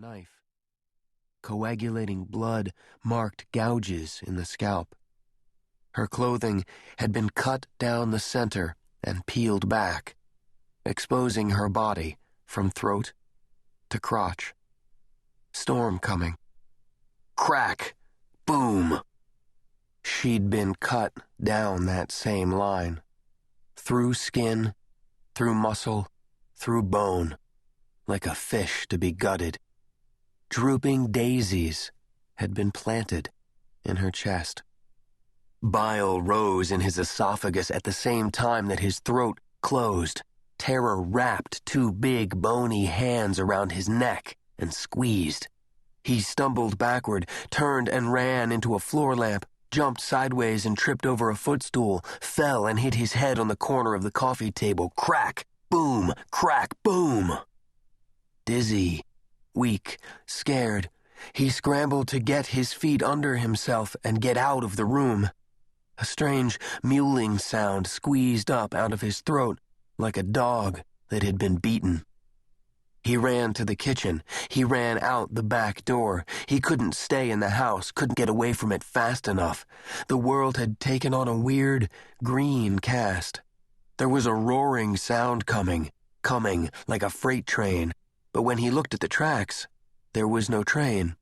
knife. Coagulating blood marked gouges in the scalp. Her clothing had been cut down the center and peeled back, exposing her body from throat to crotch. Storm coming. Crack! Boom! She'd been cut down that same line. Through skin, through muscle, through bone, like a fish to be gutted. Drooping daisies had been planted in her chest. Bile rose in his esophagus at the same time that his throat closed. Terror wrapped two big, bony hands around his neck and squeezed. He stumbled backward, turned and ran into a floor lamp, jumped sideways and tripped over a footstool, fell and hit his head on the corner of the coffee table. Crack! Boom! Crack! Boom! Dizzy, weak, scared, he scrambled to get his feet under himself and get out of the room. A strange mewling sound squeezed up out of his throat like a dog that had been beaten. He ran to the kitchen. He ran out the back door. He couldn't stay in the house, couldn't get away from it fast enough. The world had taken on a weird, green cast. There was a roaring sound coming like a freight train. But when he looked at the tracks, there was no train.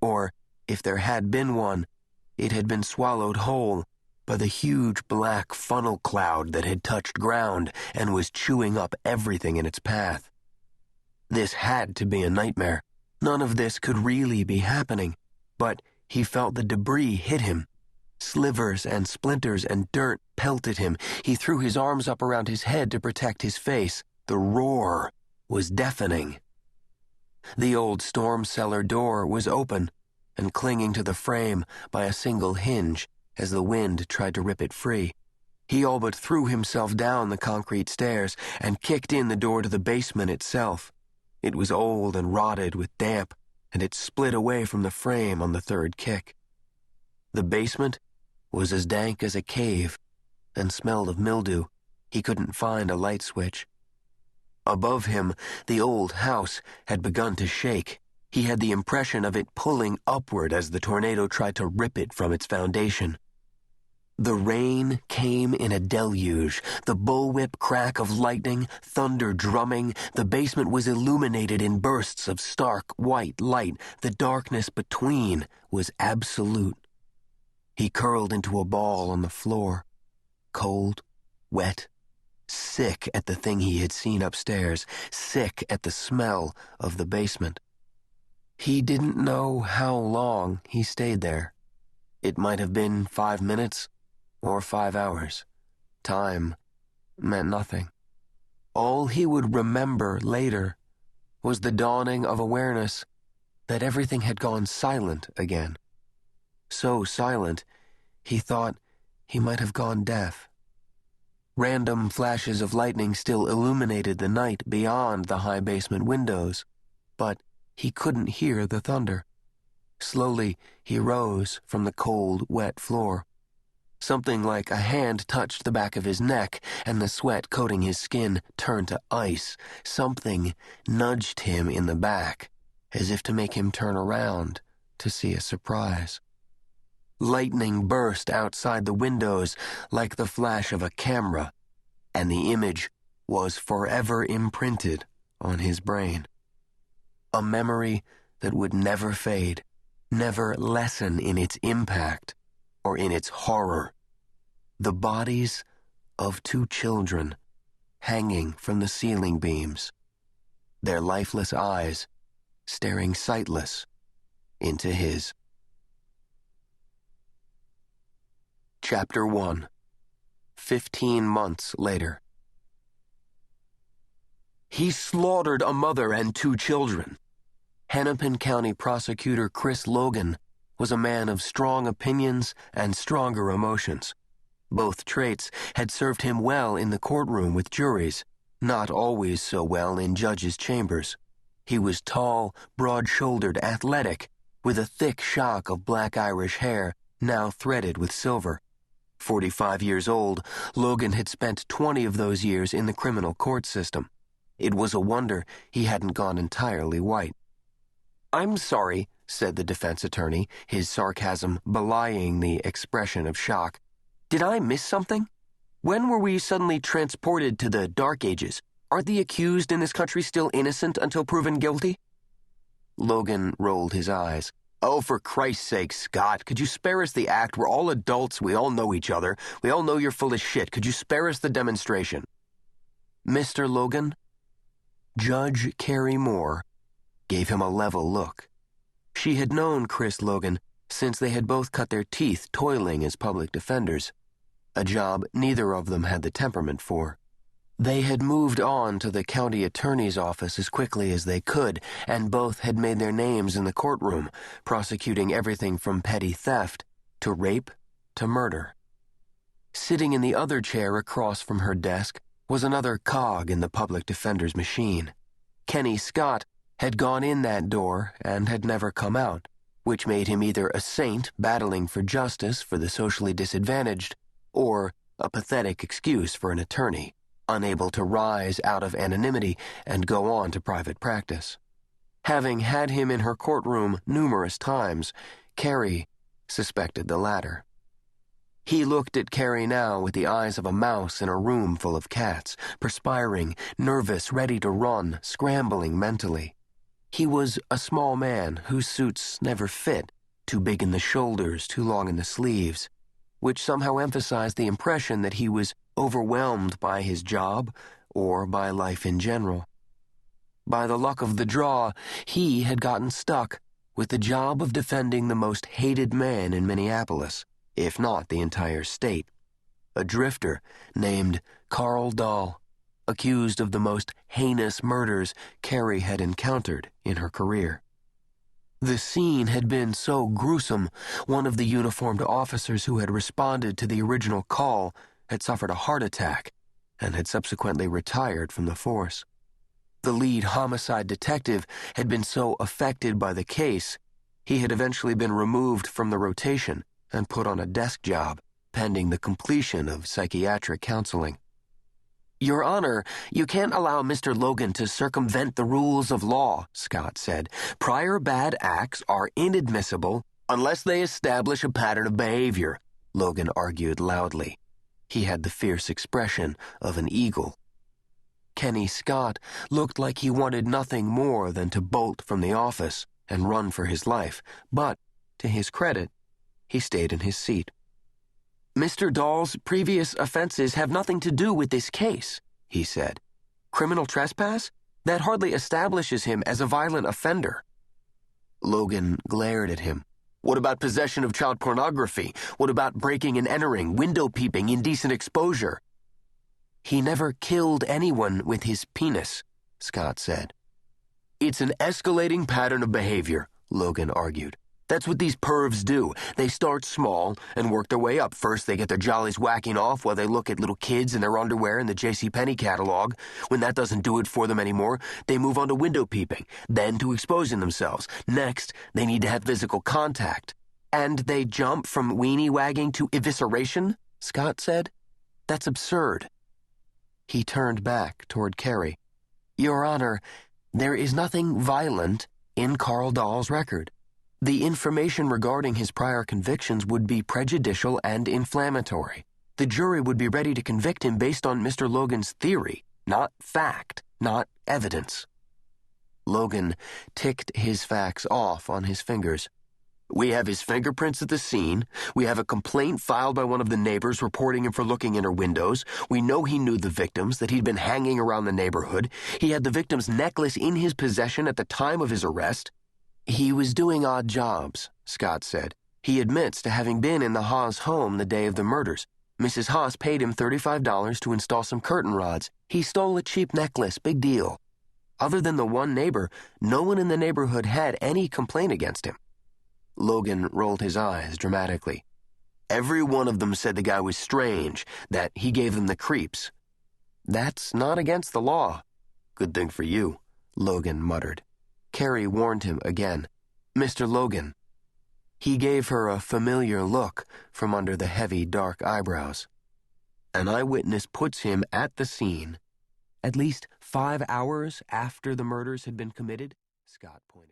Or, if there had been one, it had been swallowed whole by the huge black funnel cloud that had touched ground and was chewing up everything in its path. This had to be a nightmare. None of this could really be happening, but he felt the debris hit him. Slivers and splinters and dirt pelted him. He threw his arms up around his head to protect his face. The roar was deafening. The old storm cellar door was open and clinging to the frame by a single hinge as the wind tried to rip it free. He all but threw himself down the concrete stairs and kicked in the door to the basement itself. It was old and rotted with damp, and it split away from the frame on the third kick. The basement was as dank as a cave and smelled of mildew. He couldn't find a light switch. Above him, the old house had begun to shake. He had the impression of it pulling upward as the tornado tried to rip it from its foundation. The rain came in a deluge, the bullwhip crack of lightning, thunder drumming. The basement was illuminated in bursts of stark white light. The darkness between was absolute. He curled into a ball on the floor, cold, wet, sick at the thing he had seen upstairs, sick at the smell of the basement. He didn't know how long he stayed there. It might have been 5 minutes or 5 hours. Time meant nothing. All he would remember later was the dawning of awareness that everything had gone silent again. So silent, he thought he might have gone deaf. Random flashes of lightning still illuminated the night beyond the high basement windows, but he couldn't hear the thunder. Slowly, he rose from the cold, wet floor. Something like a hand touched the back of his neck, and the sweat coating his skin turned to ice. Something nudged him in the back, as if to make him turn around to see a surprise. Lightning burst outside the windows like the flash of a camera, and the image was forever imprinted on his brain. A memory that would never fade, never lessen in its impact or in its horror. The bodies of 2 children hanging from the ceiling beams, their lifeless eyes staring sightless into his. Chapter 1. 15 months later. He slaughtered a mother and 2 children. Hennepin County Prosecutor Chris Logan was a man of strong opinions and stronger emotions. Both traits had served him well in the courtroom with juries, not always so well in judges' chambers. He was tall, broad-shouldered, athletic, with a thick shock of black Irish hair, now threaded with silver. 45 years old, Logan had spent 20 of those years in the criminal court system. It was a wonder he hadn't gone entirely white. I'm sorry, said the defense attorney, his sarcasm belying the expression of shock. Did I miss something? When were we suddenly transported to the Dark Ages? Aren't the accused in this country still innocent until proven guilty? Logan rolled his eyes. Oh, for Christ's sake, Scott, could you spare us the act? We're all adults. We all know each other. We all know you're full of shit. Could you spare us the demonstration? Mr. Logan? Judge Carey Moore gave him a level look. She had known Chris Logan since they had both cut their teeth toiling as public defenders, a job neither of them had the temperament for. They had moved on to the county attorney's office as quickly as they could, and both had made their names in the courtroom, prosecuting everything from petty theft to rape to murder. Sitting in the other chair across from her desk was another cog in the public defender's machine. Kenny Scott had gone in that door and had never come out, which made him either a saint battling for justice for the socially disadvantaged or a pathetic excuse for an attorney unable to rise out of anonymity and go on to private practice. Having had him in her courtroom numerous times, Carey suspected the latter. He looked at Carey now with the eyes of a mouse in a room full of cats, perspiring, nervous, ready to run, scrambling mentally. He was a small man whose suits never fit, too big in the shoulders, too long in the sleeves, which somehow emphasized the impression that he was overwhelmed by his job or by life in general. By the luck of the draw, he had gotten stuck with the job of defending the most hated man in Minneapolis, if not the entire state, a drifter named Karl Dahl, accused of the most heinous murders Carey had encountered in her career. The scene had been so gruesome, one of the uniformed officers who had responded to the original call had suffered a heart attack and had subsequently retired from the force. The lead homicide detective had been so affected by the case, he had eventually been removed from the rotation and put on a desk job, pending the completion of psychiatric counseling. Your Honor, you can't allow Mr. Logan to circumvent the rules of law, Scott said. Prior bad acts are inadmissible unless they establish a pattern of behavior, Logan argued loudly. He had the fierce expression of an eagle. Kenny Scott looked like he wanted nothing more than to bolt from the office and run for his life, but, to his credit, he stayed in his seat. Mr. Dahl's previous offenses have nothing to do with this case, he said. Criminal trespass? That hardly establishes him as a violent offender. Logan glared at him. What about possession of child pornography? What about breaking and entering, window peeping, indecent exposure? He never killed anyone with his penis, Scott said. It's an escalating pattern of behavior, Logan argued. That's what these pervs do. They start small and work their way up. First, they get their jollies whacking off while they look at little kids in their underwear in the JCPenney catalog. When that doesn't do it for them anymore, they move on to window peeping, then to exposing themselves. Next, they need to have physical contact. And they jump from weenie wagging to evisceration, Scott said. That's absurd. He turned back toward Carey. Your Honor, there is nothing violent in Karl Dahl's record. The information regarding his prior convictions would be prejudicial and inflammatory. The jury would be ready to convict him based on Mr. Logan's theory, not fact, not evidence. Logan ticked his facts off on his fingers. We have his fingerprints at the scene. We have a complaint filed by one of the neighbors reporting him for looking in her windows. We know he knew the victims, that he'd been hanging around the neighborhood. He had the victim's necklace in his possession at the time of his arrest. He was doing odd jobs, Scott said. He admits to having been in the Haas home the day of the murders. Mrs. Haas paid him $35 to install some curtain rods. He stole a cheap necklace, big deal. Other than the one neighbor, no one in the neighborhood had any complaint against him. Logan rolled his eyes dramatically. Every one of them said the guy was strange, that he gave them the creeps. That's not against the law. Good thing for you, Logan muttered. Carey warned him again. Mr. Logan. He gave her a familiar look from under the heavy, dark eyebrows. An eyewitness puts him at the scene at least 5 hours after the murders had been committed, Scott pointed.